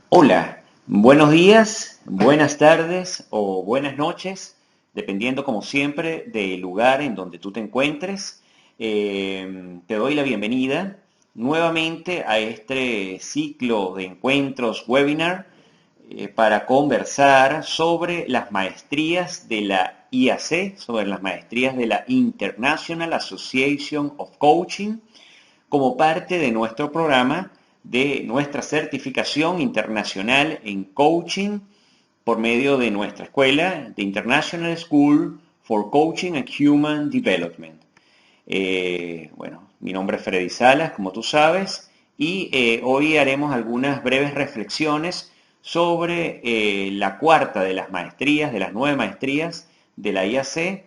Hola, buenos días, buenas tardes o buenas noches, dependiendo como siempre del lugar en donde tú te encuentres. Te doy la bienvenida nuevamente a este ciclo de encuentros webinar para conversar sobre las maestrías de la IAC, sobre las maestrías de la International Association of Coaching como parte de nuestro programa de nuestra certificación internacional en coaching por medio de nuestra escuela, de International School for Coaching and Human Development. Bueno, mi nombre es Freddy Salas, como tú sabes, y hoy haremos algunas breves reflexiones sobre la cuarta de las maestrías, de las 9 maestrías de la IAC,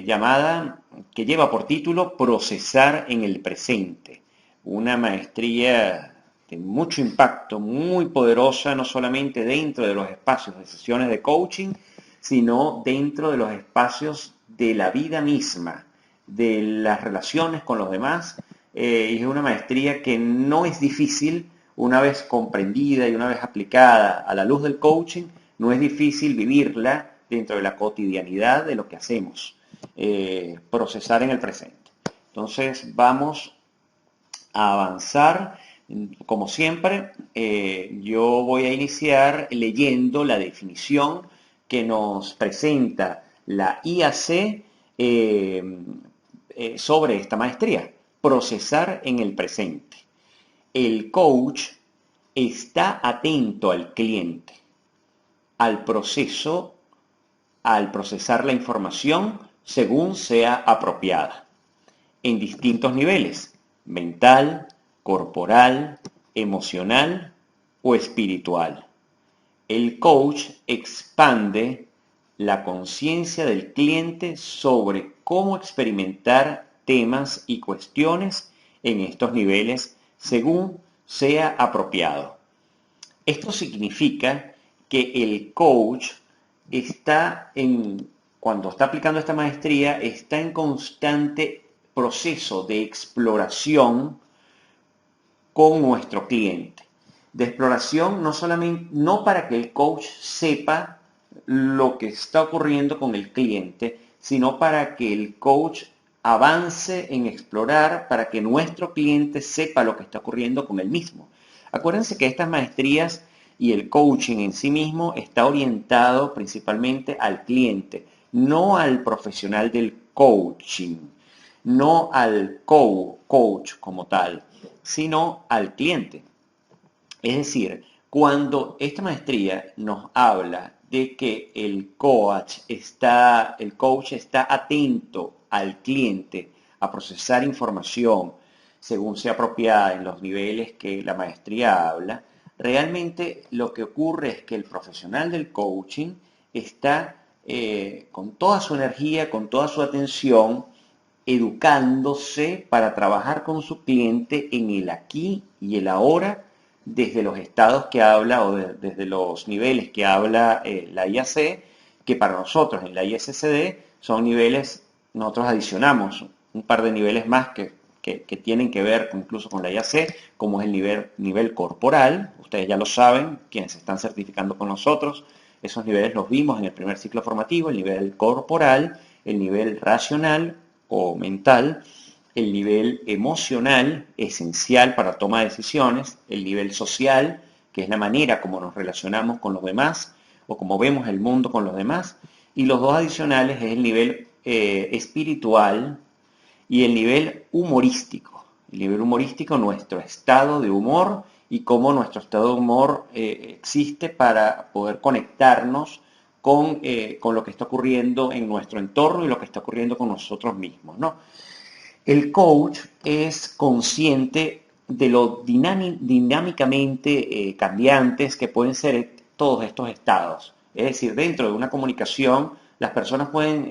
llamada, que lleva por título Procesar en el presente. Una maestría de mucho impacto, muy poderosa, no solamente dentro de los espacios de sesiones de coaching, sino dentro de los espacios de la vida misma, de las relaciones con los demás. Y es una maestría que no es difícil, una vez comprendida y una vez aplicada a la luz del coaching, no es difícil vivirla dentro de la cotidianidad de lo que hacemos, procesar en el presente. Entonces vamos a avanzar. Como siempre, yo voy a iniciar leyendo la definición que nos presenta la IAC sobre esta maestría, procesar en el presente. El coach está atento al cliente, al proceso, al procesar la información según sea apropiada, en distintos niveles: mental, corporal, emocional o espiritual. El coach expande la conciencia del cliente sobre cómo experimentar temas y cuestiones en estos niveles según sea apropiado. Esto significa que el coach cuando está aplicando esta maestría, está en constante proceso de exploración con nuestro cliente. De exploración no solamente, no para que el coach sepa lo que está ocurriendo con el cliente, sino para que el coach avance en explorar para que nuestro cliente sepa lo que está ocurriendo con él mismo. Acuérdense que estas maestrías y el coaching en sí mismo está orientado principalmente al cliente, no al profesional del coaching, no al coach como tal, sino al cliente. Es decir, cuando esta maestría nos habla de que el coach está atento al cliente a procesar información según sea apropiada en los niveles que la maestría habla, realmente lo que ocurre es que el profesional del coaching está con toda su energía, con toda su atención, educándose para trabajar con su cliente en el aquí y el ahora, desde los estados que habla desde los niveles que habla la IAC, que para nosotros en la ISCD son niveles. Nosotros adicionamos un par de niveles más que tienen que ver incluso con la IAC, como es el nivel corporal. Ustedes ya lo saben, quienes están certificando con nosotros, esos niveles los vimos en el primer ciclo formativo: el nivel corporal, el nivel racional o mental, el nivel emocional, esencial para toma de decisiones, el nivel social, que es la manera como nos relacionamos con los demás o como vemos el mundo con los demás, y los dos adicionales es el nivel espiritual y el nivel humorístico. El nivel humorístico, nuestro estado de humor y cómo nuestro estado de humor existe para poder conectarnos con lo que está ocurriendo en nuestro entorno y lo que está ocurriendo con nosotros mismos, ¿no? El coach es consciente de lo dinámicamente cambiantes que pueden ser todos estos estados. Es decir, dentro de una comunicación, las personas pueden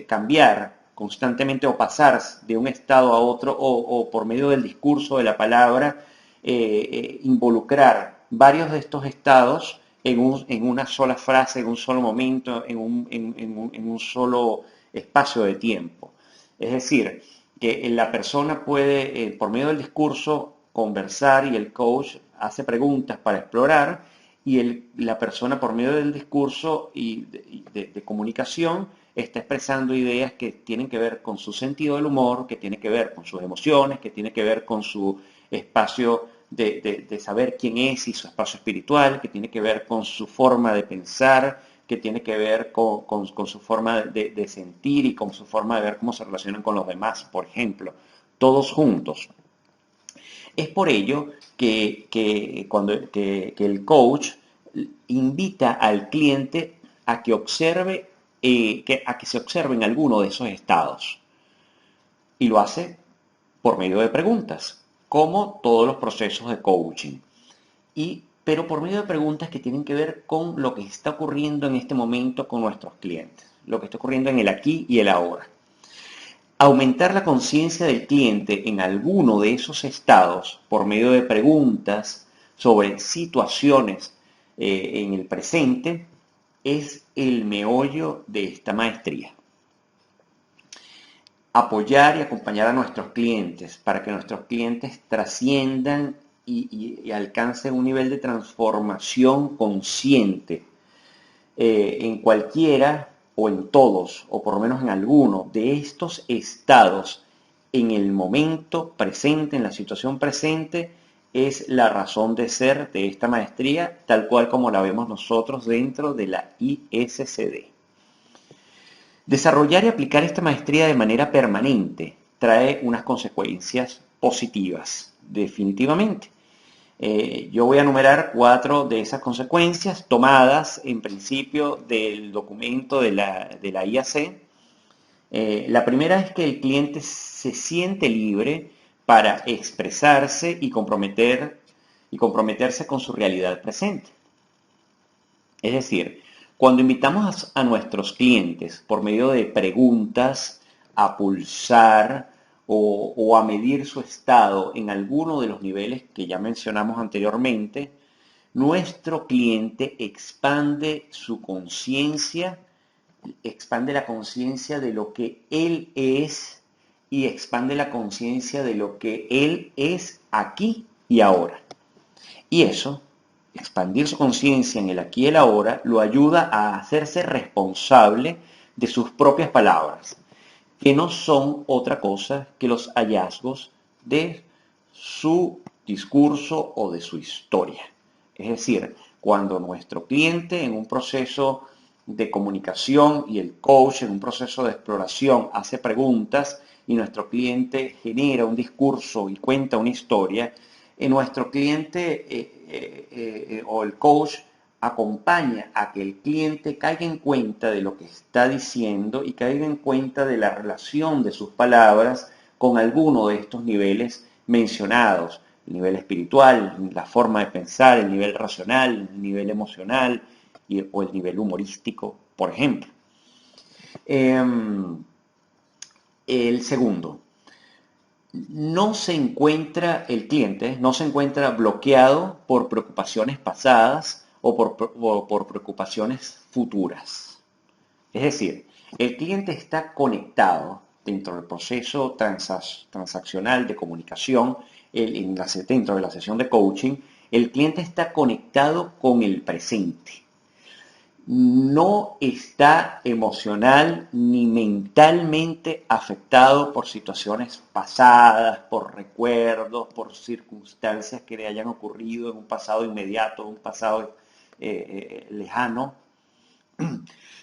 cambiar constantemente o pasar de un estado a otro, o por medio del discurso, de la palabra, involucrar varios de estos estados en una sola frase, en un solo momento, en un solo espacio de tiempo. Es decir, que la persona puede, por medio del discurso, conversar y el coach hace preguntas para explorar y la persona por medio del discurso y de comunicación está expresando ideas que tienen que ver con su sentido del humor, que tiene que ver con sus emociones, que tiene que ver con su espacio de saber quién es y su espacio espiritual, que tiene que ver con su forma de pensar, que tiene que ver con su forma de sentir y con su forma de ver cómo se relacionan con los demás, por ejemplo, todos juntos. Es por ello que el coach invita al cliente a que observe, a que se observen alguno de esos estados. Y lo hace por medio de preguntas, como todos los procesos de coaching. Pero por medio de preguntas que tienen que ver con lo que está ocurriendo en este momento con nuestros clientes, lo que está ocurriendo en el aquí y el ahora. Aumentar la conciencia del cliente en alguno de esos estados por medio de preguntas sobre situaciones en el presente es el meollo de esta maestría. Apoyar y acompañar a nuestros clientes para que nuestros clientes trasciendan y alcancen un nivel de transformación consciente en cualquiera o en todos, o por lo menos en alguno de estos estados en el momento presente, en la situación presente, es la razón de ser de esta maestría, tal cual como la vemos nosotros dentro de la ISCD. Desarrollar y aplicar esta maestría de manera permanente trae unas consecuencias positivas, definitivamente. Yo voy a enumerar 4 de esas consecuencias tomadas en principio del documento de la IAC. La primera es que el cliente se siente libre para expresarse y comprometerse con su realidad presente. Es decir, cuando invitamos a nuestros clientes por medio de preguntas a pulsar o a medir su estado en alguno de los niveles que ya mencionamos anteriormente, nuestro cliente expande su conciencia, expande la conciencia de lo que él es y expande la conciencia de lo que él es aquí y ahora. Y eso, expandir su conciencia en el aquí y el ahora, lo ayuda a hacerse responsable de sus propias palabras, que no son otra cosa que los hallazgos de su discurso o de su historia. Es decir, cuando nuestro cliente en un proceso de comunicación y el coach en un proceso de exploración hace preguntas y nuestro cliente genera un discurso y cuenta una historia, nuestro cliente o el coach acompaña a que el cliente caiga en cuenta de lo que está diciendo y caiga en cuenta de la relación de sus palabras con alguno de estos niveles mencionados. El nivel espiritual, la forma de pensar, el nivel racional, el nivel emocional o el nivel humorístico, por ejemplo. El segundo, no se encuentra el cliente, no se encuentra bloqueado por preocupaciones pasadas o por preocupaciones futuras. Es decir, el cliente está conectado dentro del proceso transaccional de comunicación, dentro de la sesión de coaching, el cliente está conectado con el presente. No está emocional ni mentalmente afectado por situaciones pasadas, por recuerdos, por circunstancias que le hayan ocurrido en un pasado inmediato, un pasado lejano.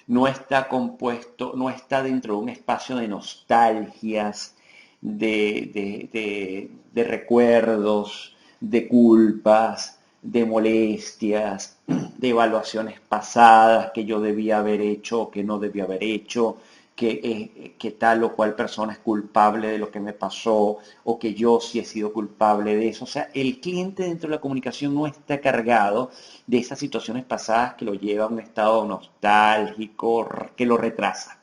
No está compuesto, no está dentro de un espacio de nostalgias, de recuerdos, de culpas, de molestias, de evaluaciones pasadas que yo debía haber hecho o que no debía haber hecho, que tal o cual persona es culpable de lo que me pasó o que yo sí he sido culpable de eso. O sea, el cliente dentro de la comunicación no está cargado de esas situaciones pasadas que lo lleva a un estado nostálgico, que lo retrasa.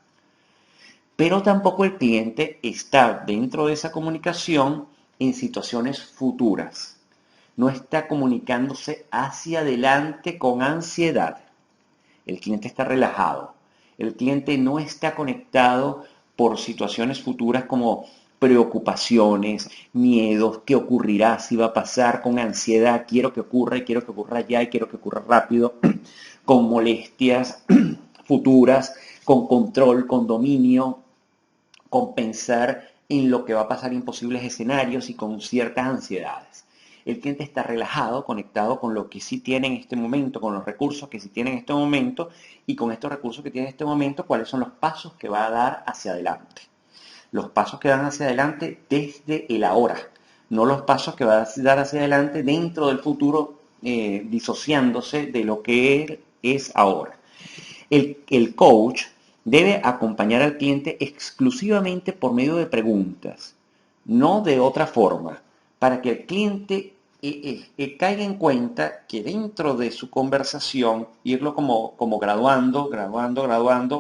Pero tampoco el cliente está dentro de esa comunicación en situaciones futuras. No está comunicándose hacia adelante con ansiedad. El cliente está relajado. El cliente no está conectado por situaciones futuras como preocupaciones, miedos, qué ocurrirá, si va a pasar, con ansiedad, quiero que ocurra y quiero que ocurra ya y quiero que ocurra rápido, con molestias futuras, con control, con dominio, con pensar en lo que va a pasar en posibles escenarios y con ciertas ansiedades. El cliente está relajado, conectado con lo que sí tiene en este momento, con los recursos que sí tiene en este momento y con estos recursos que tiene en este momento, cuáles son los pasos que va a dar hacia adelante. Los pasos que dan hacia adelante desde el ahora, no los pasos que va a dar hacia adelante dentro del futuro, disociándose de lo que él es ahora. El coach debe acompañar al cliente exclusivamente por medio de preguntas, no de otra forma, para que el cliente caiga en cuenta que dentro de su conversación, irlo como graduando,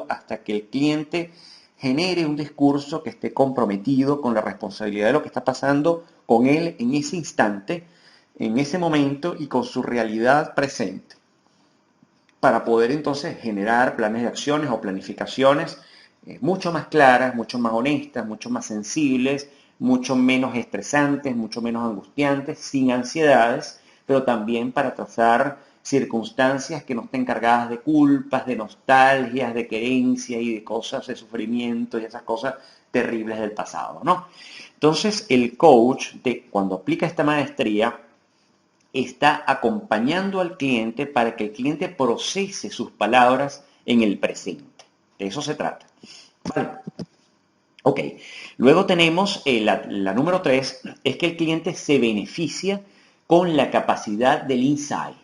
hasta que el cliente genere un discurso que esté comprometido con la responsabilidad de lo que está pasando con él en ese instante, en ese momento y con su realidad presente, para poder entonces generar planes de acciones o planificaciones mucho más claras, mucho más honestas, mucho más sensibles, mucho menos estresantes, mucho menos angustiantes, sin ansiedades, pero también para trazar circunstancias que no estén cargadas de culpas, de nostalgias, de querencia y de cosas de sufrimiento y esas cosas terribles del pasado, ¿no? Entonces, el coach, cuando aplica esta maestría, está acompañando al cliente para que el cliente procese sus palabras en el presente. De eso se trata. ¿Vale? Ok. Luego tenemos la número 3, es que el cliente se beneficia con la capacidad del insight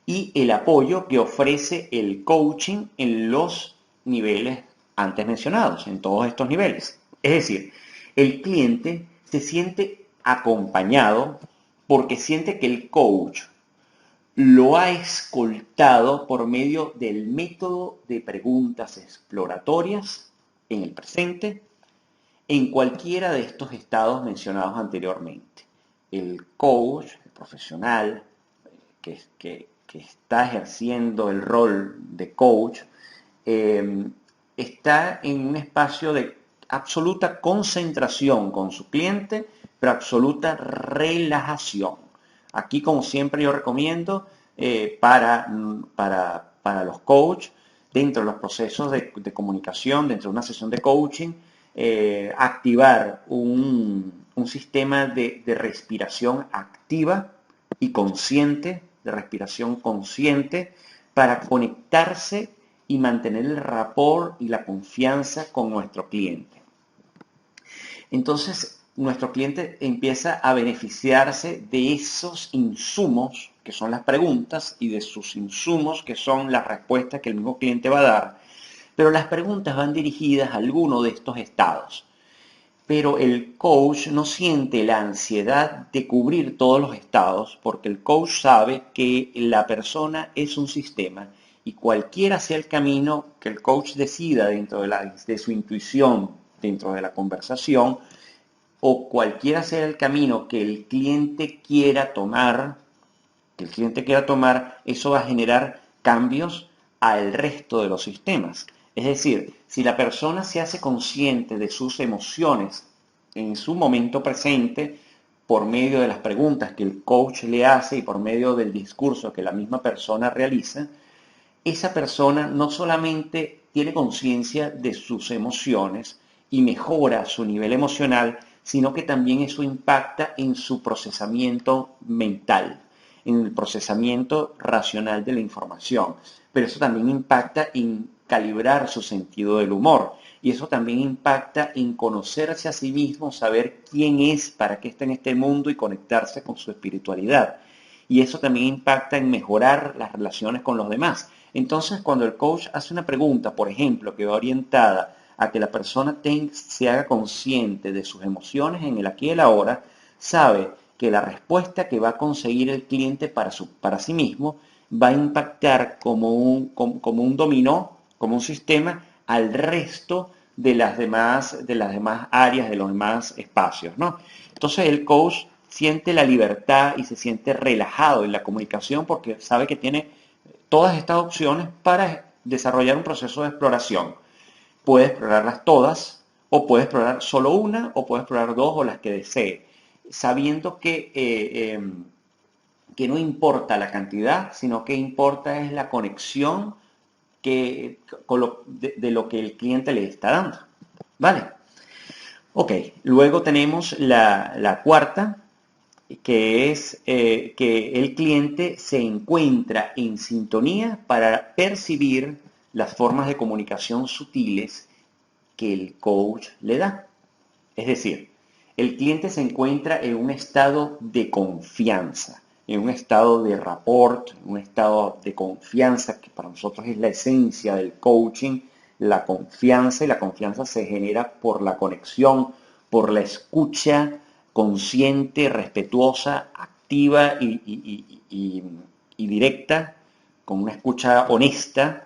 y el apoyo que ofrece el coaching en los niveles antes mencionados, en todos estos niveles. Es decir, el cliente se siente acompañado porque siente que el coach lo ha escoltado por medio del método de preguntas exploratorias en el presente, en cualquiera de estos estados mencionados anteriormente. El coach, el profesional que está ejerciendo el rol de coach, está en un espacio de absoluta concentración con su cliente, pero absoluta relajación. Aquí, como siempre, yo recomiendo para los coaches, dentro de los procesos de comunicación, dentro de una sesión de coaching, activar un sistema de respiración activa y consciente, de respiración consciente, para conectarse y mantener el rapport y la confianza con nuestro cliente. Entonces, nuestro cliente empieza a beneficiarse de esos insumos, que son las preguntas, y de sus insumos, que son las respuestas que el mismo cliente va a dar. Pero las preguntas van dirigidas a alguno de estos estados. Pero el coach no siente la ansiedad de cubrir todos los estados, porque el coach sabe que la persona es un sistema y cualquiera sea el camino que el coach decida dentro de su intuición, dentro de la conversación, o cualquiera sea el camino que el cliente quiera tomar, eso va a generar cambios al resto de los sistemas. Es decir, si la persona se hace consciente de sus emociones en su momento presente, por medio de las preguntas que el coach le hace y por medio del discurso que la misma persona realiza, esa persona no solamente tiene conciencia de sus emociones y mejora su nivel emocional, sino que también eso impacta en su procesamiento mental, en el procesamiento racional de la información. Pero eso también impacta en calibrar su sentido del humor. Y eso también impacta en conocerse a sí mismo, saber quién es, para qué está en este mundo y conectarse con su espiritualidad. Y eso también impacta en mejorar las relaciones con los demás. Entonces, cuando el coach hace una pregunta, por ejemplo, que va orientada a que la persona se haga consciente de sus emociones en el aquí y el ahora, sabe que la respuesta que va a conseguir el cliente para sí mismo va a impactar como un dominó, como un sistema, al resto de las demás áreas, de los demás espacios, ¿no? Entonces el coach siente la libertad y se siente relajado en la comunicación porque sabe que tiene todas estas opciones para desarrollar un proceso de exploración. Puede explorarlas todas o puede explorar solo una, o puede explorar dos o las que desee, sabiendo que no importa la cantidad, sino que importa es la conexión de lo que el cliente le está dando. ¿Vale? Ok, luego tenemos la cuarta, que es que el cliente se encuentra en sintonía para percibir las formas de comunicación sutiles que el coach le da. Es decir, el cliente se encuentra en un estado de confianza, en un estado de rapport, un estado de confianza que para nosotros es la esencia del coaching, la confianza, y la confianza se genera por la conexión, por la escucha consciente, respetuosa, activa y directa, con una escucha honesta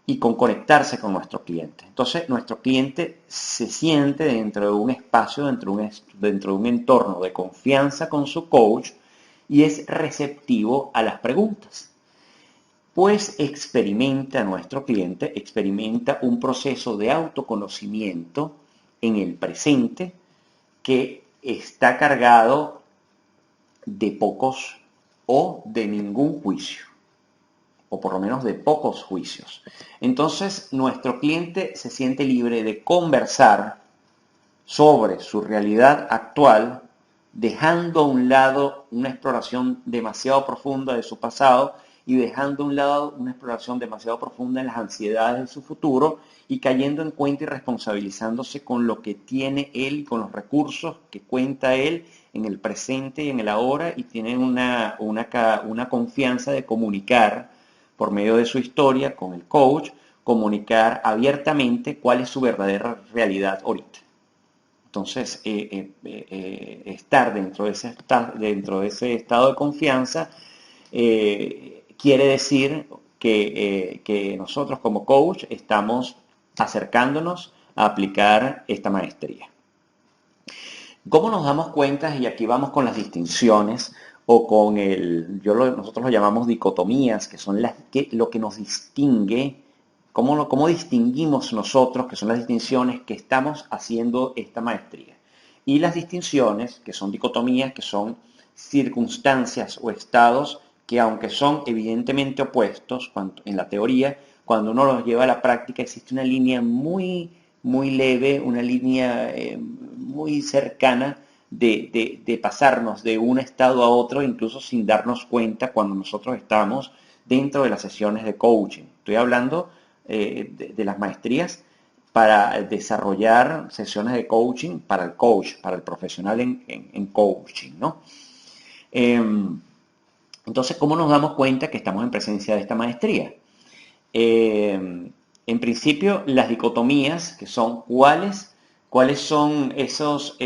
y con conectarse con nuestro cliente. Entonces, nuestro cliente se siente dentro de un espacio, dentro de un entorno de confianza con su coach y es receptivo a las preguntas. Pues nuestro cliente experimenta un proceso de autoconocimiento en el presente que está cargado de pocos o de ningún juicio, o por lo menos de pocos juicios. Entonces, nuestro cliente se siente libre de conversar sobre su realidad actual, dejando a un lado una exploración demasiado profunda de su pasado y dejando a un lado una exploración demasiado profunda en las ansiedades de su futuro y cayendo en cuenta y responsabilizándose con lo que tiene él, con los recursos que cuenta él en el presente y en el ahora, y tiene una confianza de comunicar por medio de su historia con el coach, comunicar abiertamente cuál es su verdadera realidad ahorita. Entonces, estar dentro de ese estado de confianza quiere decir que nosotros como coach estamos acercándonos a aplicar esta maestría. ¿Cómo nos damos cuenta? Y aquí vamos con las distinciones o con nosotros lo llamamos dicotomías, que son lo que nos distingue. ¿Cómo distinguimos nosotros, que son las distinciones que estamos haciendo esta maestría? Y las distinciones, que son dicotomías, que son circunstancias o estados que, aunque son evidentemente opuestos en la teoría, cuando uno los lleva a la práctica existe una línea muy, muy leve, una línea muy cercana de pasarnos de un estado a otro, incluso sin darnos cuenta cuando nosotros estamos dentro de las sesiones de coaching. Estoy hablando de las maestrías para desarrollar sesiones de coaching para el coach, para el profesional en coaching, ¿no? Entonces, ¿cómo nos damos cuenta que estamos en presencia de esta maestría? En principio, las dicotomías, que son cuáles son esas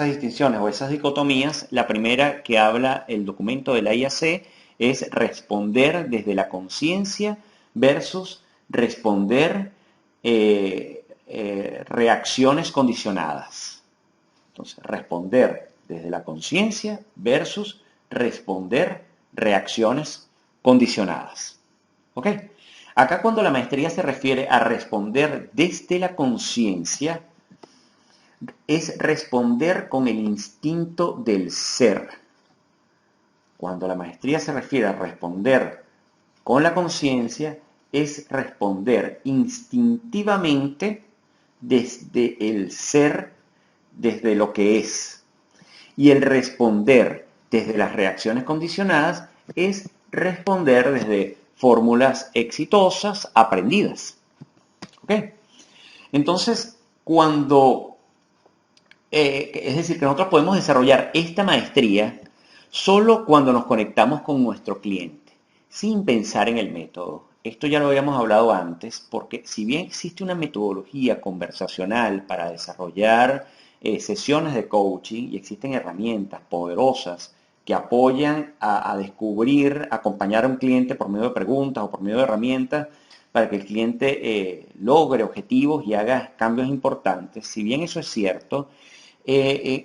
distinciones o esas dicotomías. La primera que habla el documento de la IAC es responder desde la conciencia versus responder reacciones condicionadas. Entonces, responder desde la conciencia versus responder reacciones condicionadas. ¿Ok? Acá cuando la maestría se refiere a responder desde la conciencia, es responder con el instinto del ser. Cuando la maestría se refiere a responder con la conciencia, es responder instintivamente desde el ser, desde lo que es. Y el responder desde las reacciones condicionadas es responder desde fórmulas exitosas aprendidas. ¿Ok? Entonces, es decir, que nosotros podemos desarrollar esta maestría solo cuando nos conectamos con nuestro cliente, sin pensar en el método. Esto ya lo habíamos hablado antes, porque si bien existe una metodología conversacional para desarrollar sesiones de coaching y existen herramientas poderosas que apoyan a descubrir, acompañar a un cliente por medio de preguntas o por medio de herramientas para que el cliente logre objetivos y haga cambios importantes. Si bien eso es cierto,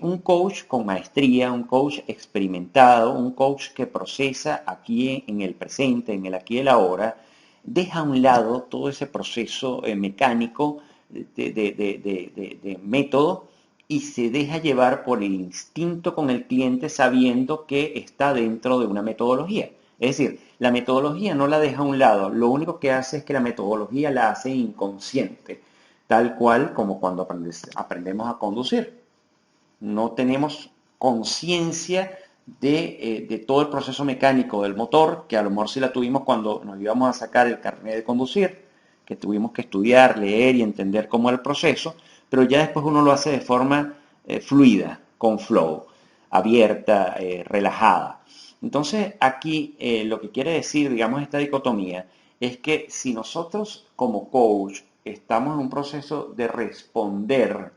un coach con maestría, un coach experimentado, un coach que procesa aquí en el presente, en el aquí y el ahora, deja a un lado todo ese proceso mecánico de método y se deja llevar por el instinto con el cliente sabiendo que está dentro de una metodología. Es decir, la metodología no la deja a un lado, lo único que hace es que la metodología la hace inconsciente, tal cual como cuando aprendemos a conducir. No tenemos conciencia de todo el proceso mecánico del motor, que a lo mejor sí la tuvimos cuando nos íbamos a sacar el carnet de conducir, que tuvimos que estudiar, leer y entender cómo era el proceso, pero ya después uno lo hace de forma fluida, con flow, abierta, relajada. Entonces aquí lo que quiere decir, digamos, esta dicotomía es que si nosotros como coach estamos en un proceso de responder,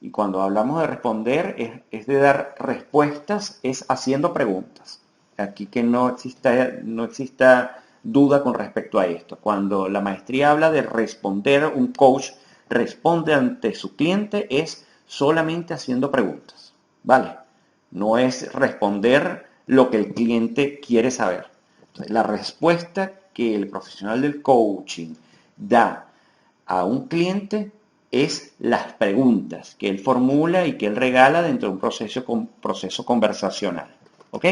y cuando hablamos de responder es de dar respuestas, es haciendo preguntas. Aquí que no exista duda con respecto a esto. Cuando la maestría habla de responder, un coach responde ante su cliente es solamente haciendo preguntas. ¿Vale? No es responder lo que el cliente quiere saber. Entonces, la respuesta que el profesional del coaching da a un cliente es las preguntas que él formula y que él regala dentro de un proceso conversacional. ¿Ok?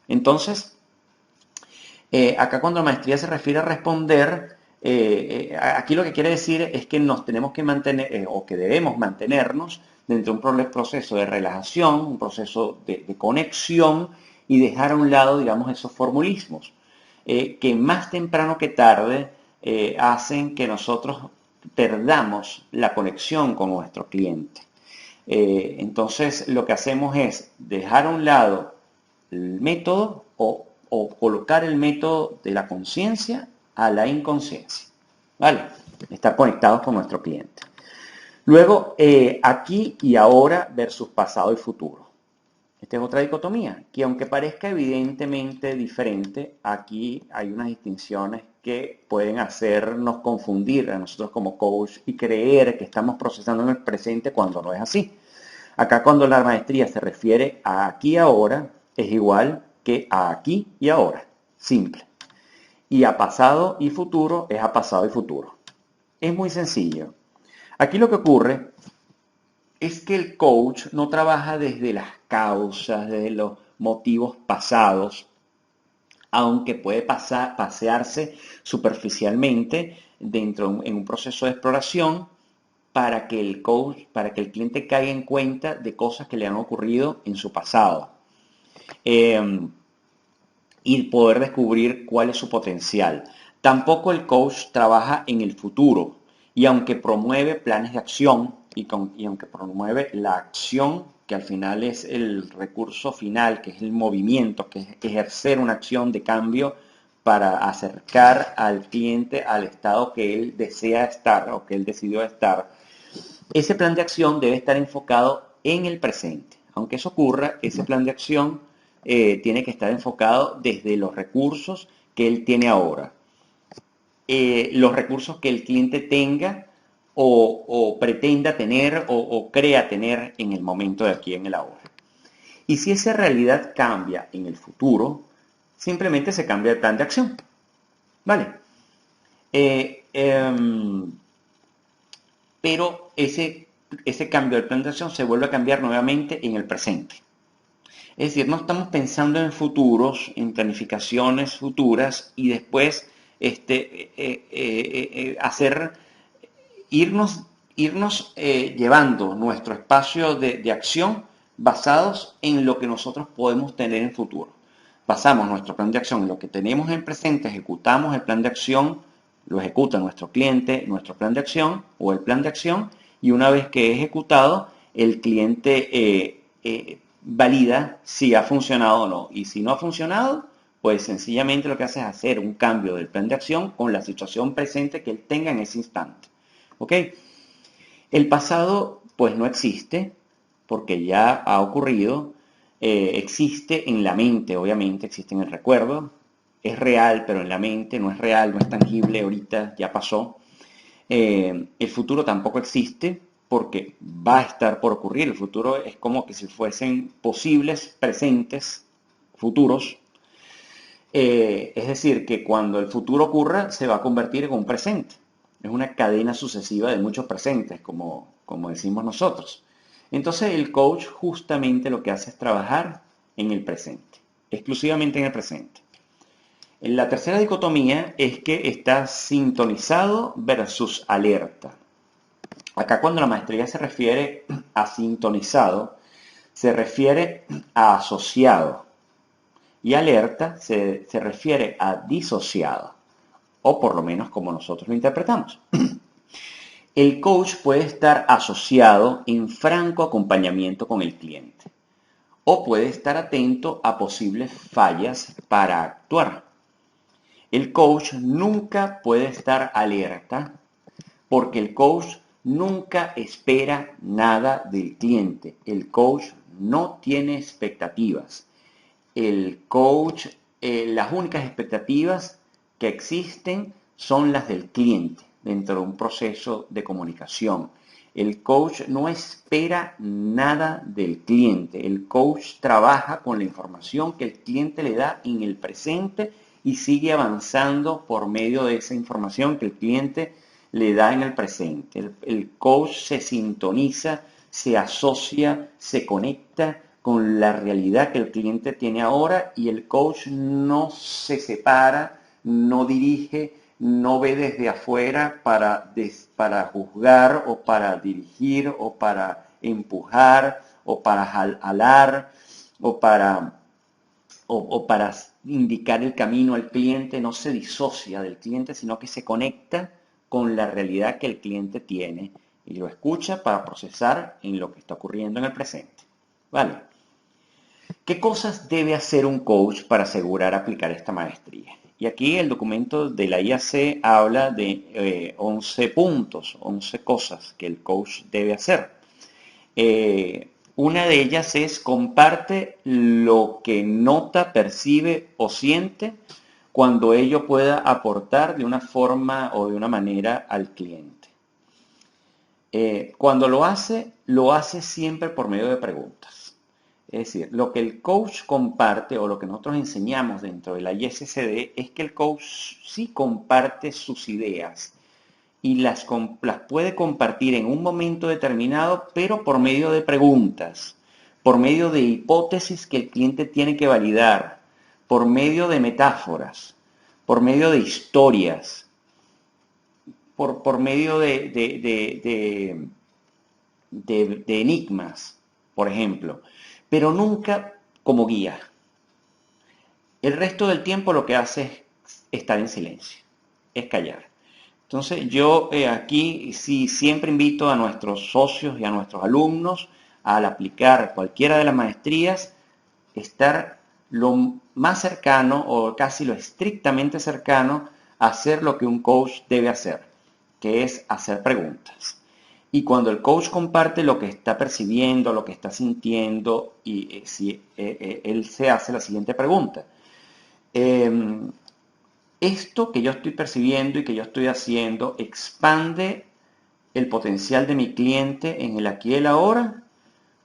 Entonces, acá cuando la maestría se refiere a responder, aquí lo que quiere decir es que nos tenemos que mantener o que debemos mantenernos dentro de un proceso de relajación, un proceso de conexión y dejar a un lado, digamos, esos formulismos que más temprano que tarde hacen que nosotros perdamos la conexión con nuestro cliente. Entonces lo que hacemos es dejar a un lado el método o colocar el método de la conciencia a la inconsciencia. ¿Vale? Estar conectados con nuestro cliente. Luego, aquí y ahora versus pasado y futuro. Esta es otra dicotomía, que aunque parezca evidentemente diferente, aquí hay unas distinciones que pueden hacernos confundir a nosotros como coach y creer que estamos procesando en el presente cuando no es así. Acá cuando la maestría se refiere a aquí y ahora, es igual que a aquí y ahora, simple. Y a pasado y futuro es a pasado y futuro. Es muy sencillo. Aquí lo que ocurre es que el coach no trabaja desde las causas, desde los motivos pasados, aunque puede pasearse superficialmente en un proceso de exploración para que el coach, para que el cliente caiga en cuenta de cosas que le han ocurrido en su pasado. Y poder descubrir cuál es su potencial. Tampoco el coach trabaja en el futuro y aunque promueve planes de acción y aunque promueve la acción, que al final es el recurso final, que es el movimiento, que es ejercer una acción de cambio para acercar al cliente al estado que él desea estar o que él decidió estar, ese plan de acción debe estar enfocado en el presente. Aunque eso ocurra, ese plan de acción tiene que estar enfocado desde los recursos que él tiene ahora. Los recursos que el cliente tenga o pretenda tener o crea tener en el momento de aquí en el ahora. Y si esa realidad cambia en el futuro, simplemente se cambia el plan de acción. ¿Vale? Eh, eh, pero ese cambio del plan de acción se vuelve a cambiar nuevamente en el presente. Es decir, no estamos pensando en futuros, en planificaciones futuras y después hacer, irnos llevando nuestro espacio de acción basados en lo que nosotros podemos tener en el futuro. Basamos nuestro plan de acción en lo que tenemos en el presente, ejecutamos el plan de acción, lo ejecuta nuestro cliente, nuestro plan de acción o el plan de acción, y una vez que es ejecutado, el cliente valida si ha funcionado o no. Y si no ha funcionado, pues sencillamente lo que hace es hacer un cambio del plan de acción con la situación presente que él tenga en ese instante. ¿Ok? El pasado pues no existe porque ya ha ocurrido, existe en la mente, obviamente, existe en el recuerdo, es real, pero en la mente no es real, no es tangible, ahorita ya pasó. El futuro tampoco existe porque va a estar por ocurrir. El futuro es como que si fuesen posibles presentes futuros. Es decir, que cuando el futuro ocurra se va a convertir en un presente. Es una cadena sucesiva de muchos presentes, como decimos nosotros. Entonces el coach justamente lo que hace es trabajar en el presente, exclusivamente en el presente. La tercera dicotomía es que está sintonizado versus alerta. Acá cuando la maestría se refiere a sintonizado, se refiere a asociado y alerta se refiere a disociado, o por lo menos como nosotros lo interpretamos. El coach puede estar asociado en franco acompañamiento con el cliente o puede estar atento a posibles fallas para actuar. El coach nunca puede estar alerta porque el coach nunca espera nada del cliente. El coach no tiene expectativas. El coach, las únicas expectativas que existen son las del cliente dentro de un proceso de comunicación. El coach no espera nada del cliente. El coach trabaja con la información que el cliente le da en el presente y sigue avanzando por medio de esa información que el cliente le da en el presente. El coach se sintoniza, se asocia, se conecta con la realidad que el cliente tiene ahora y el coach no se separa, no dirige, no ve desde afuera para juzgar o para dirigir o para empujar o para jalar o para indicar el camino al cliente, no se disocia del cliente, sino que se conecta con la realidad que el cliente tiene y lo escucha para procesar en lo que está ocurriendo en el presente. ¿Vale? ¿Qué cosas debe hacer un coach para asegurar aplicar esta maestría? Y aquí el documento de la IAC habla de 11 puntos, 11 cosas que el coach debe hacer. Una de ellas es comparte lo que nota, percibe o siente cuando ello pueda aportar de una forma o de una manera al cliente. Cuando lo hace siempre por medio de preguntas. Es decir, lo que el coach comparte o lo que nosotros enseñamos dentro de la ISCD es que el coach sí comparte sus ideas y las puede compartir en un momento determinado, pero por medio de preguntas, por medio de hipótesis que el cliente tiene que validar, por medio de metáforas, por medio de historias, por medio de enigmas, por ejemplo, pero nunca como guía. El resto del tiempo lo que hace es estar en silencio, es callar. Entonces yo aquí sí siempre invito a nuestros socios y a nuestros alumnos al aplicar cualquiera de las maestrías, estar lo más cercano o casi lo estrictamente cercano a hacer lo que un coach debe hacer, que es hacer preguntas. Y cuando el coach comparte lo que está percibiendo, lo que está sintiendo, y si él se hace la siguiente pregunta. Esto que yo estoy percibiendo y que yo estoy haciendo expande el potencial de mi cliente en el aquí y el ahora,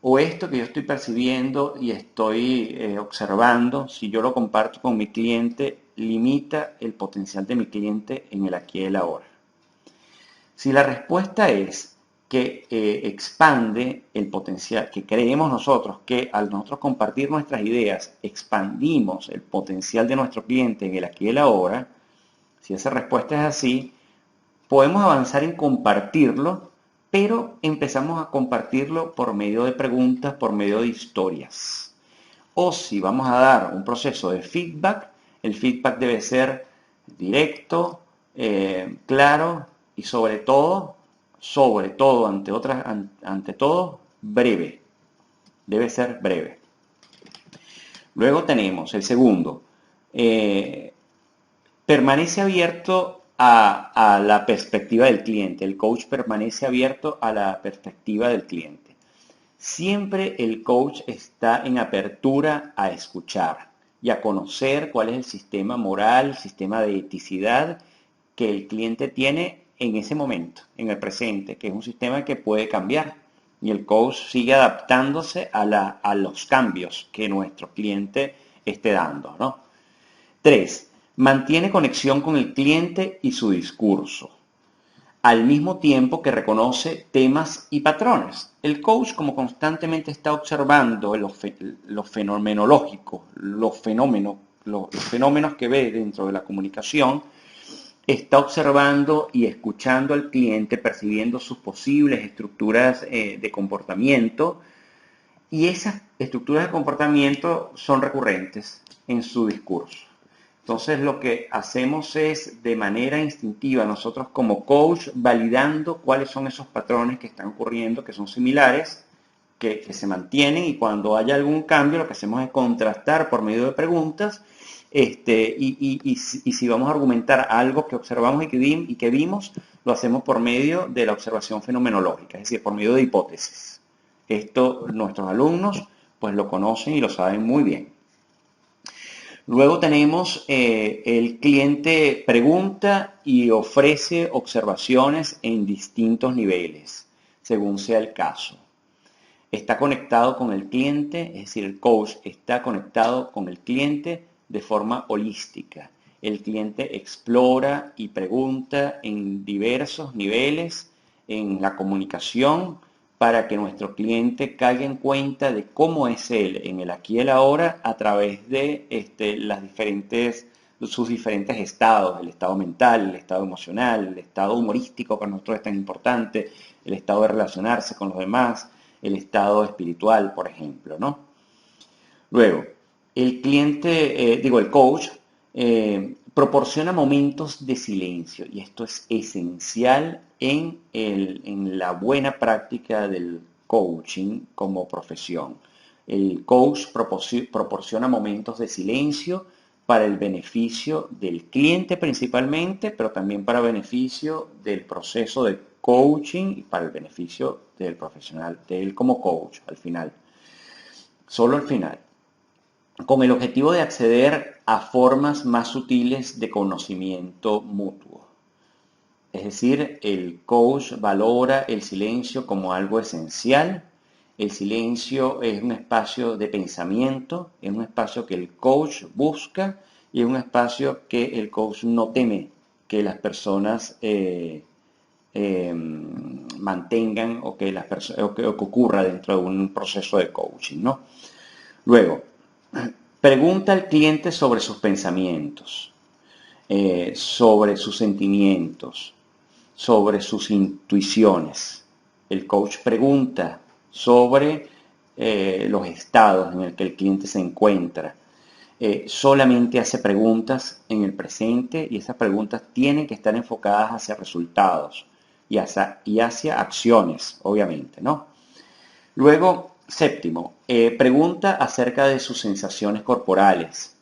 o esto que yo estoy percibiendo y estoy observando, si yo lo comparto con mi cliente, limita el potencial de mi cliente en el aquí y el ahora. Si la respuesta es que expande el potencial, que creemos nosotros que al nosotros compartir nuestras ideas expandimos el potencial de nuestro cliente en el aquí y el ahora, si esa respuesta es así, podemos avanzar en compartirlo, pero empezamos a compartirlo por medio de preguntas, por medio de historias. O si vamos a dar un proceso de feedback, el feedback debe ser directo, claro y sobre todo, ante todo, breve. Debe ser breve. Luego tenemos el segundo. Permanece abierto a la perspectiva del cliente. El coach permanece abierto a la perspectiva del cliente. Siempre el coach está en apertura a escuchar y a conocer cuál es el sistema moral, el sistema de eticidad que el cliente tiene en ese momento, en el presente, que es un sistema que puede cambiar. Y el coach sigue adaptándose a los cambios que nuestro cliente esté dando, ¿no? 3. Mantiene conexión con el cliente y su discurso. al mismo tiempo que reconoce temas y patrones. El coach, como constantemente está observando lo fenomenológico, los fenómenos que ve dentro de la comunicación, está observando y escuchando al cliente, percibiendo sus posibles estructuras de comportamiento, y esas estructuras de comportamiento son recurrentes en su discurso. Entonces lo que hacemos es de manera instintiva, nosotros como coach, validando cuáles son esos patrones que están ocurriendo, que son similares, que se mantienen, y cuando haya algún cambio lo que hacemos es contrastar por medio de preguntas, y si vamos a argumentar algo que observamos y que vimos, lo hacemos por medio de la observación fenomenológica, es decir, por medio de hipótesis. Esto nuestros alumnos pues lo conocen y lo saben muy bien. Luego tenemos el cliente pregunta y ofrece observaciones en distintos niveles, según sea el caso. Está conectado con el cliente, es decir, el coach está conectado con el cliente de forma holística. El cliente explora y pregunta en diversos niveles en la comunicación para que nuestro cliente caiga en cuenta de cómo es él en el aquí y el ahora a través de sus diferentes estados, el estado mental, el estado emocional, el estado humorístico, que para nosotros es tan importante, el estado de relacionarse con los demás, el estado espiritual, por ejemplo, ¿no? Luego, el coach, proporciona momentos de silencio, y esto es esencial en la buena práctica del coaching como profesión. El coach proporciona momentos de silencio para el beneficio del cliente principalmente, pero también para beneficio del proceso de coaching y para el beneficio del profesional, de él como coach al final, solo al final, con el objetivo de acceder a formas más sutiles de conocimiento mutuo. Es decir, el coach valora el silencio como algo esencial. El silencio es un espacio de pensamiento, es un espacio que el coach busca y es un espacio que el coach no teme que las personas mantengan o que ocurra dentro de un proceso de coaching, ¿no? Luego, pregunta al cliente sobre sus pensamientos, sobre sus sentimientos, sobre sus intuiciones. El coach pregunta sobre los estados en el que el cliente se encuentra. Solamente hace preguntas en el presente, y esas preguntas tienen que estar enfocadas hacia resultados y hacia acciones, obviamente, ¿no? Luego, séptimo, pregunta acerca de sus sensaciones corporales,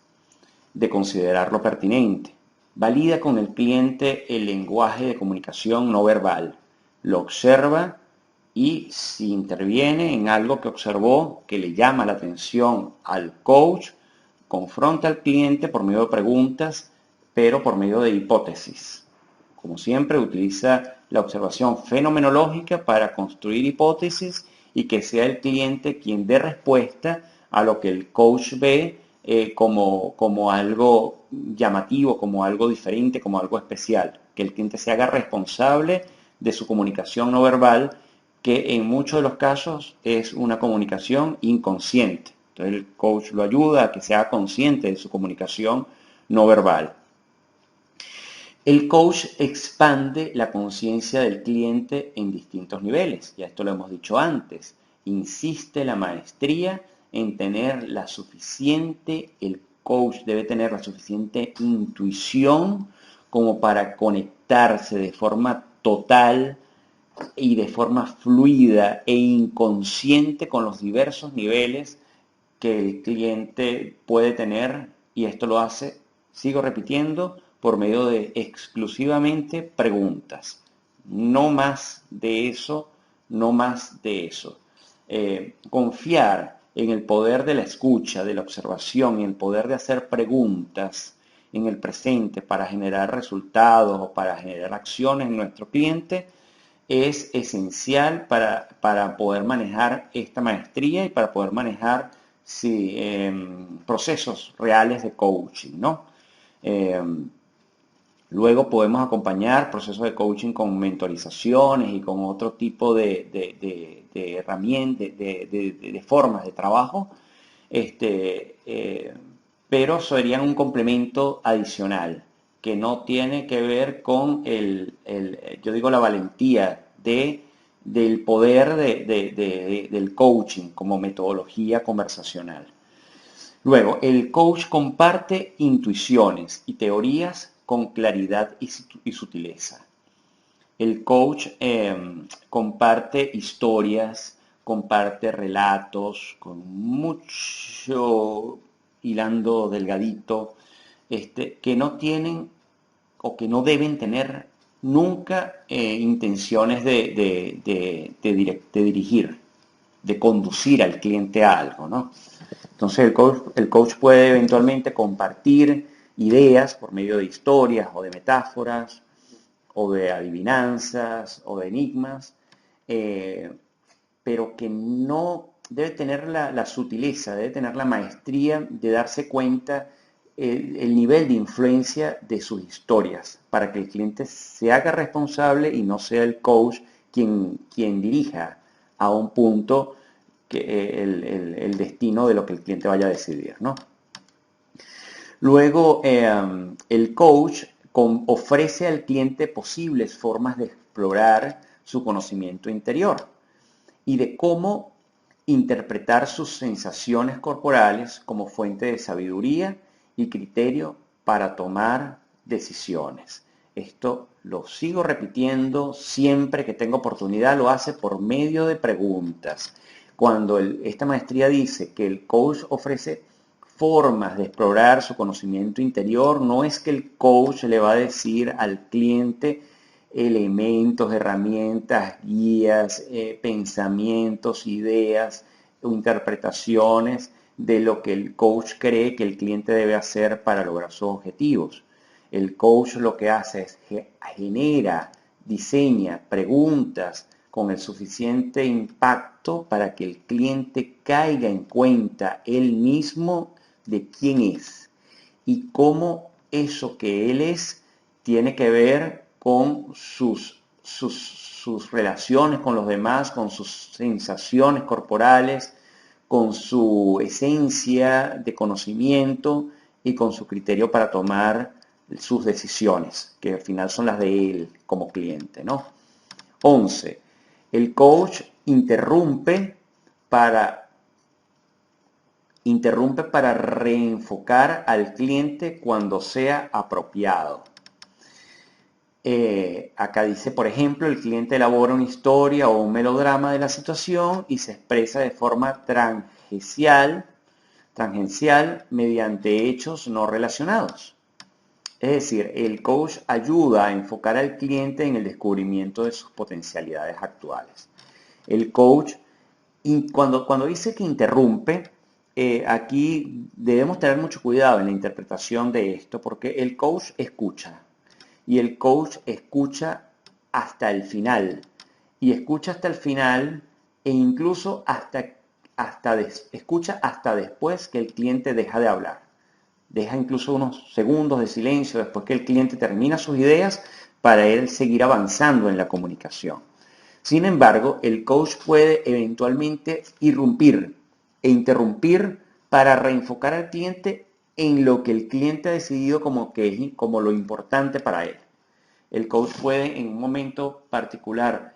de considerarlo pertinente. Valida con el cliente el lenguaje de comunicación no verbal. Lo observa, y si interviene en algo que observó que le llama la atención al coach, confronta al cliente por medio de preguntas, pero por medio de hipótesis. Como siempre, utiliza la observación fenomenológica para construir hipótesis y que sea el cliente quien dé respuesta a lo que el coach ve como algo llamativo, como algo diferente, como algo especial. Que el cliente se haga responsable de su comunicación no verbal, que en muchos de los casos es una comunicación inconsciente. Entonces el coach lo ayuda a que sea consciente de su comunicación no verbal. El coach expande la conciencia del cliente en distintos niveles, ya esto lo hemos dicho antes. Insiste la maestría en tener el coach debe tener la suficiente intuición como para conectarse de forma total y de forma fluida e inconsciente con los diversos niveles que el cliente puede tener, y esto lo hace, sigo repitiendo, por medio de exclusivamente preguntas. No más de eso, no más de eso. Confiar en el poder de la escucha, de la observación, en el poder de hacer preguntas en el presente para generar resultados o para generar acciones en nuestro cliente, es esencial para poder manejar esta maestría y para poder manejar procesos reales de coaching, ¿no? Luego podemos acompañar procesos de coaching con mentorizaciones y con otro tipo de herramientas, de formas de trabajo, este, eh, pero serían un complemento adicional que no tiene que ver con yo digo, la valentía del poder del coaching como metodología conversacional. Luego, el coach comparte intuiciones y teorías con claridad y sutileza. El coach comparte historias, comparte relatos con mucho hilando delgadito, que no tienen o que no deben tener nunca intenciones de dirigir, de conducir al cliente a algo, ¿no? Entonces el coach puede eventualmente compartir ideas por medio de historias o de metáforas o de adivinanzas o de enigmas, eh, pero que no debe tener la sutileza, debe tener la maestría de darse cuenta el nivel de influencia de sus historias para que el cliente se haga responsable y no sea el coach quien dirija a un punto el destino de lo que el cliente vaya a decidir, ¿no? Luego, el coach ofrece al cliente posibles formas de explorar su conocimiento interior y de cómo interpretar sus sensaciones corporales como fuente de sabiduría y criterio para tomar decisiones. Esto lo sigo repitiendo siempre que tengo oportunidad, lo hace por medio de preguntas. Cuando esta maestría dice que el coach ofrece formas de explorar su conocimiento interior, no es que el coach le va a decir al cliente elementos, herramientas, guías, pensamientos, ideas o interpretaciones de lo que el coach cree que el cliente debe hacer para lograr sus objetivos. El coach lo que hace es genera, diseña preguntas con el suficiente impacto para que el cliente caiga en cuenta él mismo de quién es y cómo eso que él es tiene que ver con sus relaciones con los demás, con sus sensaciones corporales, con su esencia de conocimiento y con su criterio para tomar sus decisiones, que al final son las de él como cliente, ¿no? 11. El coach para, interrumpe para reenfocar al cliente cuando sea apropiado. Acá dice, por ejemplo, el cliente elabora una historia o un melodrama de la situación y se expresa de forma tangencial mediante hechos no relacionados. Es decir, el coach ayuda a enfocar al cliente en el descubrimiento de sus potencialidades actuales. El coach, cuando dice que interrumpe, aquí debemos tener mucho cuidado en la interpretación de esto, porque el coach escucha, y el coach escucha hasta el final, y escucha hasta el final, e incluso escucha hasta después que el cliente deja de hablar. Deja incluso unos segundos de silencio después que el cliente termina sus ideas para él seguir avanzando en la comunicación. Sin embargo, el coach puede eventualmente irrumpir e interrumpir para reenfocar al cliente en lo que el cliente ha decidido como lo importante para él. El coach puede en un momento particular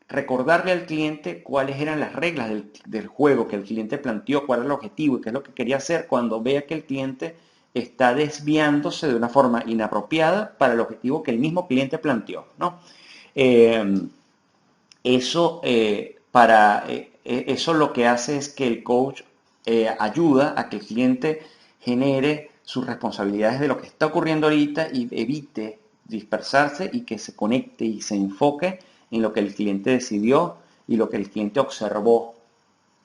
recordarle al cliente cuáles eran las reglas del juego que el cliente planteó, cuál era el objetivo y qué es lo que quería hacer cuando vea que el cliente está desviándose de una forma inapropiada para el objetivo que el mismo cliente planteó, ¿no? Eh, eso lo que hace es que el coach ayuda a que el cliente genere sus responsabilidades de lo que está ocurriendo ahorita y evite dispersarse y que se conecte y se enfoque en lo que el cliente decidió y lo que el cliente observó,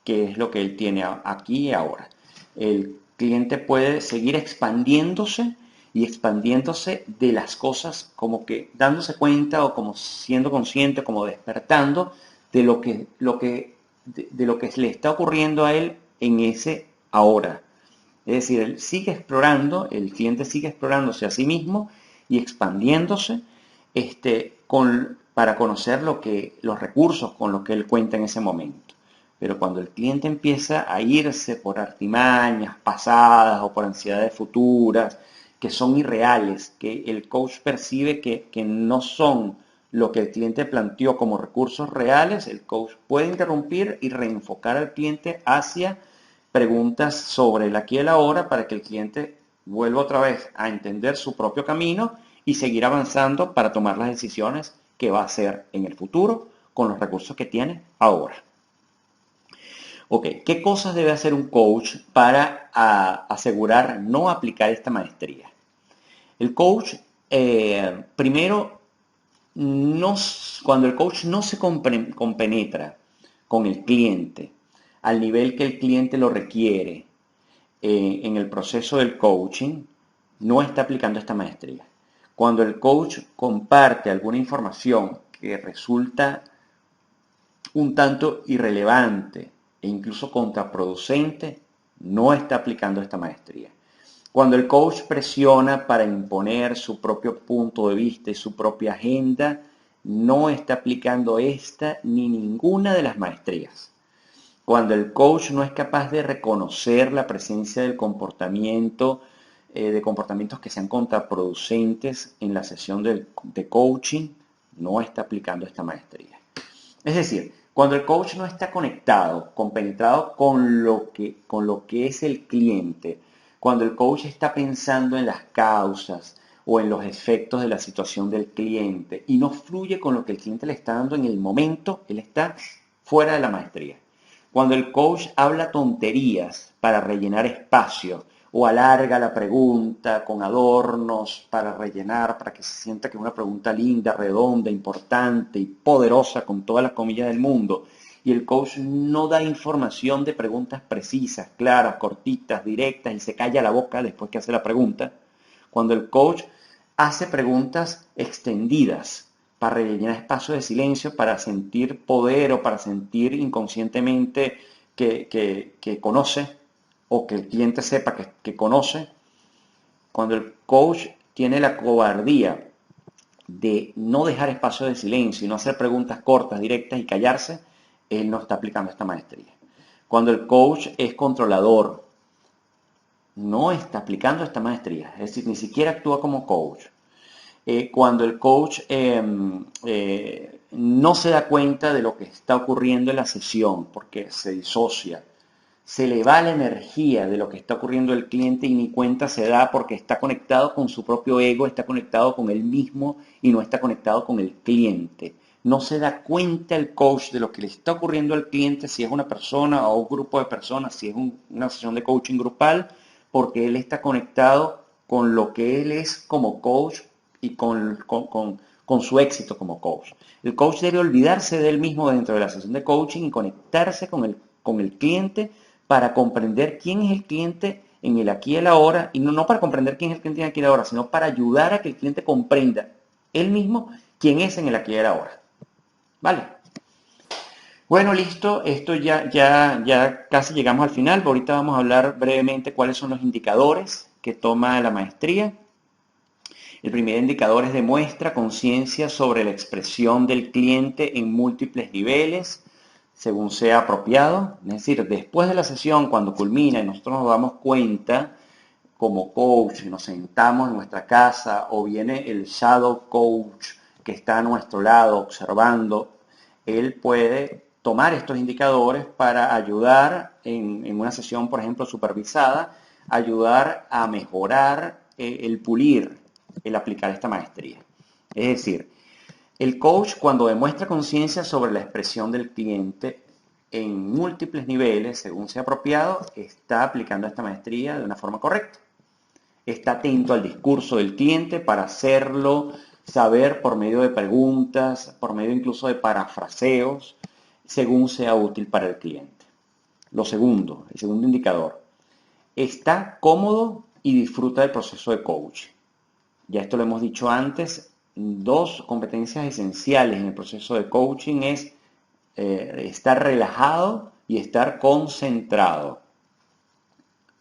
que es lo que él tiene aquí y ahora. El cliente puede seguir expandiéndose y expandiéndose de las cosas, como que dándose cuenta o como siendo consciente, como despertando de lo que le está ocurriendo a él en ese ahora. Es decir, él sigue explorando, el cliente sigue explorándose a sí mismo y expandiéndose para conocer los recursos con los que él cuenta en ese momento. Pero cuando el cliente empieza a irse por artimañas pasadas o por ansiedades futuras, que son irreales, que el coach percibe que no son lo que el cliente planteó como recursos reales, el coach puede interrumpir y reenfocar al cliente hacia preguntas sobre el aquí y el ahora para que el cliente vuelva otra vez a entender su propio camino y seguir avanzando para tomar las decisiones que va a hacer en el futuro con los recursos que tiene ahora. Ok, ¿qué cosas debe hacer un coach para asegurar no aplicar esta maestría? El coach, primero, cuando el coach no se compenetra con el cliente al nivel que el cliente lo requiere en el proceso del coaching, no está aplicando esta maestría. Cuando el coach comparte alguna información que resulta un tanto irrelevante e incluso contraproducente, no está aplicando esta maestría. Cuando el coach presiona para imponer su propio punto de vista y su propia agenda, no está aplicando esta ni ninguna de las maestrías. Cuando el coach no es capaz de reconocer la presencia del comportamiento, de comportamientos que sean contraproducentes en la sesión de coaching, no está aplicando esta maestría. Es decir, cuando el coach no está conectado, compenetrado con lo que es el cliente, cuando el coach está pensando en las causas o en los efectos de la situación del cliente y no fluye con lo que el cliente le está dando en el momento, él está fuera de la maestría. Cuando el coach habla tonterías para rellenar espacio o alarga la pregunta con adornos para rellenar, para que se sienta que es una pregunta linda, redonda, importante y poderosa con todas las comillas del mundo, y el coach no da información de preguntas precisas, claras, cortitas, directas y se calla la boca después que hace la pregunta, cuando el coach hace preguntas extendidas para rellenar espacio de silencio, para sentir poder o para sentir inconscientemente que conoce o que el cliente sepa que conoce, cuando el coach tiene la cobardía de no dejar espacio de silencio y no hacer preguntas cortas, directas y callarse, él no está aplicando esta maestría. Cuando el coach es controlador, no está aplicando esta maestría, es decir, ni siquiera actúa como coach. Cuando el coach no se da cuenta de lo que está ocurriendo en la sesión porque se disocia, se le va la energía de lo que está ocurriendo el cliente y ni cuenta se da porque está conectado con su propio ego, está conectado con él mismo y no está conectado con el cliente. No se da cuenta el coach de lo que le está ocurriendo al cliente, si es una persona o un grupo de personas, si es una sesión de coaching grupal, porque él está conectado con lo que él es como coach y con su éxito como coach. El coach debe olvidarse de él mismo dentro de la sesión de coaching y conectarse con el cliente para comprender quién es el cliente en el aquí y el ahora, y no para comprender quién es el cliente en el aquí y el ahora, sino para ayudar a que el cliente comprenda él mismo quién es en el aquí y el ahora. ¿Vale? Bueno, listo, esto ya casi llegamos al final. Ahorita vamos a hablar brevemente cuáles son los indicadores que toma la maestría. El primer indicador es demuestra conciencia sobre la expresión del cliente en múltiples niveles, según sea apropiado. Es decir, después de la sesión, cuando culmina y nosotros nos damos cuenta, como coach, nos sentamos en nuestra casa o viene el shadow coach que está a nuestro lado observando, él puede tomar estos indicadores para ayudar en una sesión, por ejemplo, supervisada, ayudar a mejorar el pulir, el aplicar esta maestría. Es decir, el coach cuando demuestra conciencia sobre la expresión del cliente en múltiples niveles, según sea apropiado, está aplicando esta maestría de una forma correcta. Está atento al discurso del cliente para hacerlo saber por medio de preguntas, por medio incluso de parafraseos, según sea útil para el cliente. Lo segundo, el segundo indicador, está cómodo y disfruta del proceso de coaching. Ya esto lo hemos dicho antes, dos competencias esenciales en el proceso de coaching es estar relajado y estar concentrado.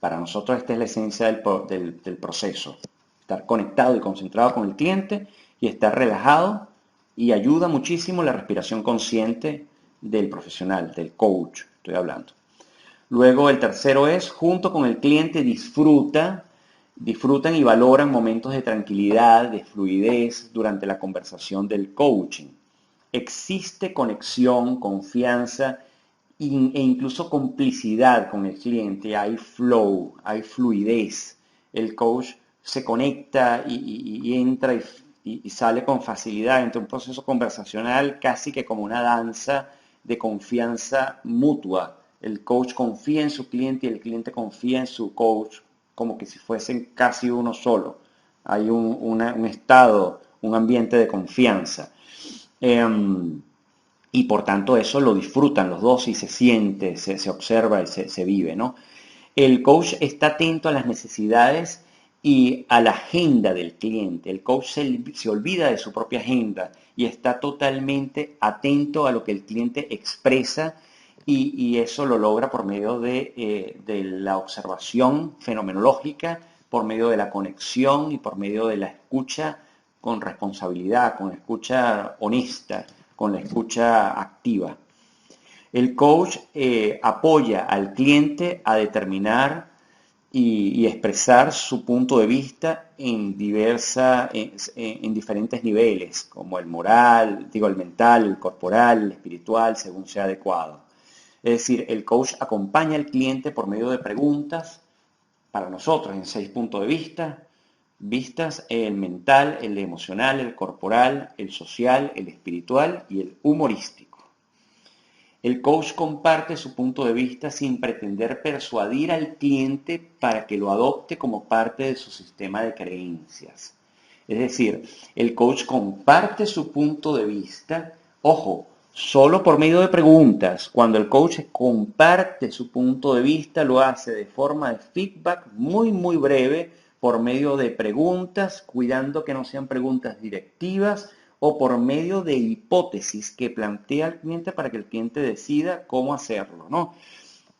Para nosotros esta es la esencia del proceso. estar conectado y concentrado con el cliente y estar relajado, y ayuda muchísimo la respiración consciente del profesional, del coach, estoy hablando. Luego el tercero es, junto con el cliente disfrutan y valoran momentos de tranquilidad, de fluidez durante la conversación del coaching. Existe conexión, confianza e incluso complicidad con el cliente, hay flow, hay fluidez. El coach se conecta y entra y sale con facilidad entre un proceso conversacional casi que como una danza de confianza mutua. El coach confía en su cliente y el cliente confía en su coach como que si fuesen casi uno solo. Hay un estado, un ambiente de confianza. Y por tanto eso lo disfrutan los dos y se siente, se observa y se vive, ¿no? El coach está atento a las necesidades y a la agenda del cliente. El coach se olvida de su propia agenda y está totalmente atento a lo que el cliente expresa, y eso lo logra por medio de la observación fenomenológica, por medio de la conexión y por medio de la escucha con responsabilidad, con la escucha honesta, con la escucha activa. El coach apoya al cliente a determinar y expresar su punto de vista en diferentes niveles, como el moral, digo, el mental, el corporal, el espiritual, según sea adecuado. Es decir, el coach acompaña al cliente por medio de preguntas para nosotros en 6 puntos de vistas: el mental, el emocional, el corporal, el social, el espiritual y el humorístico. El coach comparte su punto de vista sin pretender persuadir al cliente para que lo adopte como parte de su sistema de creencias. Es decir, el coach comparte su punto de vista, ojo, solo por medio de preguntas. Cuando el coach comparte su punto de vista, lo hace de forma de feedback muy breve, por medio de preguntas, cuidando que no sean preguntas directivas, o por medio de hipótesis que plantea el cliente para que el cliente decida cómo hacerlo, ¿no?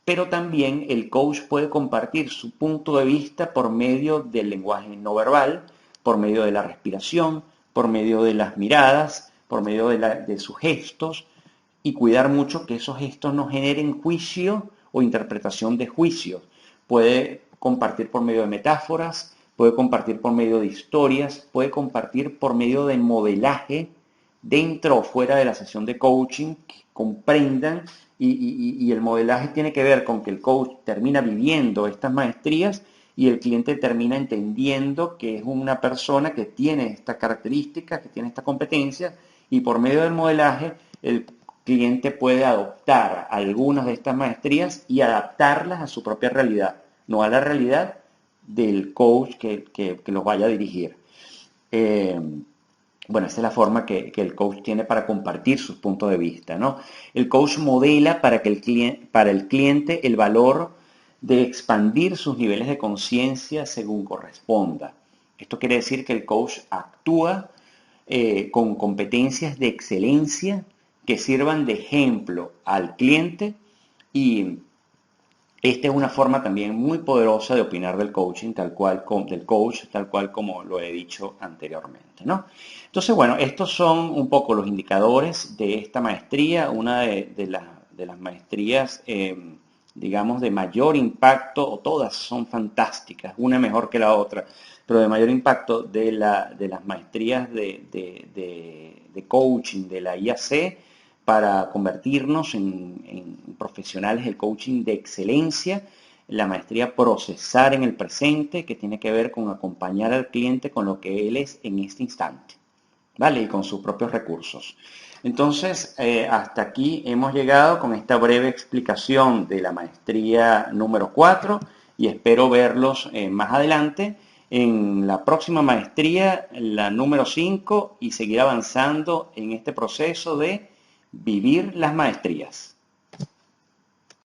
Pero también el coach puede compartir su punto de vista por medio del lenguaje no verbal, por medio de la respiración, por medio de las miradas, por medio de sus gestos, y cuidar mucho que esos gestos no generen juicio o interpretación de juicios. Puede compartir por medio de metáforas, puede compartir por medio de historias, puede compartir por medio de modelaje dentro o fuera de la sesión de coaching, que comprendan, y el modelaje tiene que ver con que el coach termina viviendo estas maestrías y el cliente termina entendiendo que es una persona que tiene estas características, que tiene estas competencias, y por medio del modelaje el cliente puede adoptar algunas de estas maestrías y adaptarlas a su propia realidad, no a la realidad del coach que los vaya a dirigir. Bueno, esa es la forma que el coach tiene para compartir sus puntos de vista, ¿no? El coach modela para el cliente el valor de expandir sus niveles de conciencia según corresponda. Esto quiere decir que el coach actúa con competencias de excelencia que sirvan de ejemplo al cliente, y esta es una forma también muy poderosa de opinar del coaching, del coach, tal cual como lo he dicho anteriormente, ¿no? Entonces, bueno, estos son un poco los indicadores de esta maestría, una de las maestrías, digamos, de mayor impacto, o todas son fantásticas, una mejor que la otra, pero de mayor impacto de las maestrías de coaching de la IAC, para convertirnos en profesionales del coaching de excelencia. La maestría Procesar en el Presente, que tiene que ver con acompañar al cliente con lo que él es en este instante, ¿vale? Y con sus propios recursos. Entonces, hasta aquí hemos llegado con esta breve explicación de la maestría número 4, y espero verlos más adelante en la próxima maestría, la número 5, y seguir avanzando en este proceso de vivir las maestrías.